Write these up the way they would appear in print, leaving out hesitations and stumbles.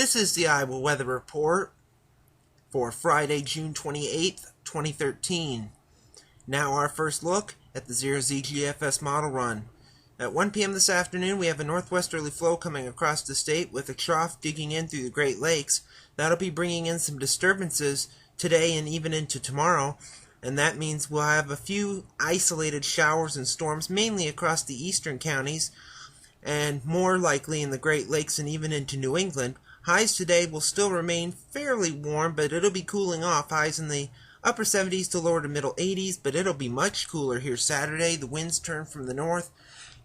This is the Iowa Weather Report for Friday, June 28th, 2013. Now our first look at the 0Z GFS Model Run. At 1 p.m. this afternoon, we have a northwesterly flow coming across the state with a trough digging in through the Great Lakes. That'll be bringing in some disturbances today and even into tomorrow, and that means we'll have a few isolated showers and storms, mainly across the eastern counties, and more likely in the Great Lakes and even into New England. Highs today will still remain fairly warm, but it'll be cooling off. Highs in the upper 70s to lower to middle 80s, but it'll be much cooler here Saturday. The winds turn from the north.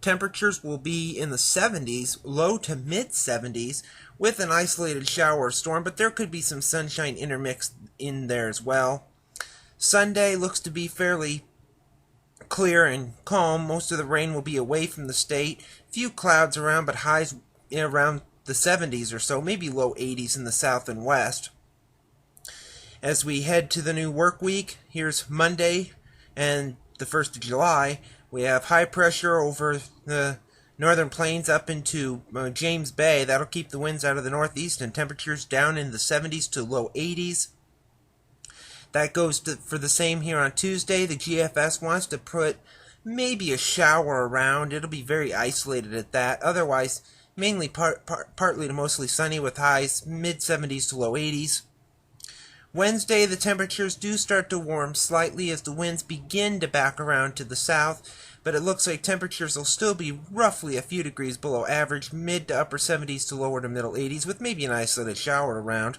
Temperatures will be in the 70s, low to mid 70s, with an isolated shower or storm, but there could be some sunshine intermixed in there as well. Sunday looks to be fairly clear and calm. Most of the rain will be away from the state. Few clouds around, but highs around the 70s or so, maybe low 80s in the south and west. As we head to the new work week, here's Monday and the 1st of July. We have high pressure over the northern plains up into James Bay. That'll keep the winds out of the northeast and temperatures down in the 70s to low 80s. That goes for the same here on Tuesday. The GFS wants to put maybe a shower around. It'll be very isolated at that. Otherwise, mainly partly to mostly sunny with highs mid-70s to low 80s. Wednesday, the temperatures do start to warm slightly as the winds begin to back around to the south, but it looks like temperatures will still be roughly a few degrees below average, mid to upper 70s to lower to middle 80s, with maybe an isolated shower around.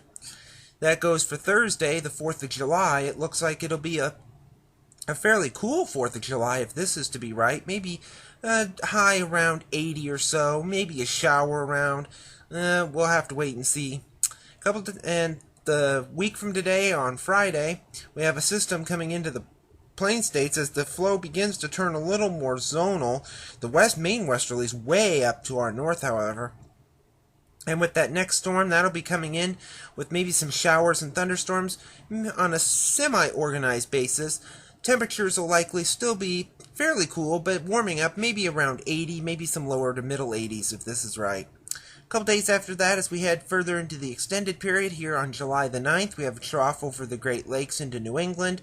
That goes for Thursday, the 4th of July. It looks like it'll be a fairly cool 4th of July, if this is to be right. Maybe high around 80 or so, maybe a shower around. We'll have to wait and see. And the week from today, on Friday, we have a system coming into the plain states as the flow begins to turn a little more zonal. The main westerlies way up to our north, however. And with that next storm, that'll be coming in with maybe some showers and thunderstorms on a semi-organized basis. Temperatures will likely still be fairly cool, but warming up maybe around 80, maybe some lower to middle 80s if this is right. A couple days after that, as we head further into the extended period, here on July the 9th, we have a trough over the Great Lakes into New England.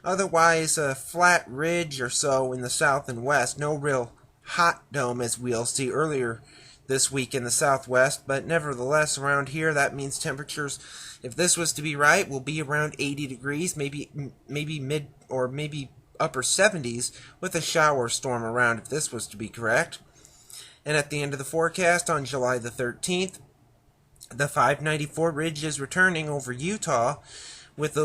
Otherwise, a flat ridge or so in the south and west. No real hot dome as we'll see earlier this week in the southwest, but nevertheless around here that means temperatures, if this was to be right, will be around 80 degrees, maybe mid or maybe upper 70s with a shower storm around if this was to be correct. And at the end of the forecast on July the 13th, the 594 ridge is returning over Utah with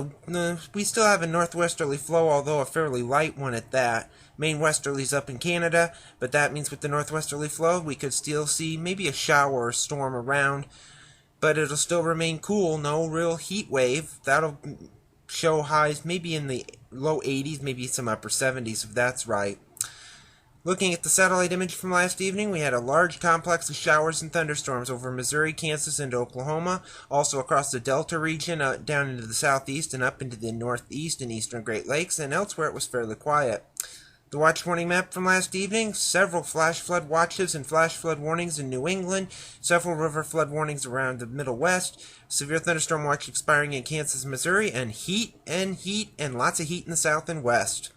we still have a northwesterly flow, although a fairly light one at that. Main westerlies up in Canada, but that means with the northwesterly flow, we could still see maybe a shower or storm around, but it'll still remain cool, no real heat wave. That'll show highs maybe in the low 80s, maybe some upper 70s if that's right. Looking at the satellite image from last evening, we had a large complex of showers and thunderstorms over Missouri, Kansas, and Oklahoma, also across the Delta region, down into the southeast and up into the northeast and eastern Great Lakes, and elsewhere it was fairly quiet. The watch warning map from last evening, several flash flood watches and flash flood warnings in New England, several river flood warnings around the Middle West, severe thunderstorm watch expiring in Kansas and Missouri, and heat and lots of heat in the south and west.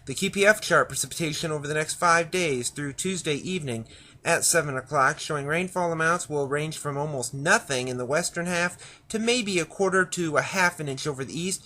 The QPF chart, precipitation over the next 5 days through Tuesday evening at 7 o'clock, showing rainfall amounts will range from almost nothing in the western half to maybe a quarter to a half an inch over the east.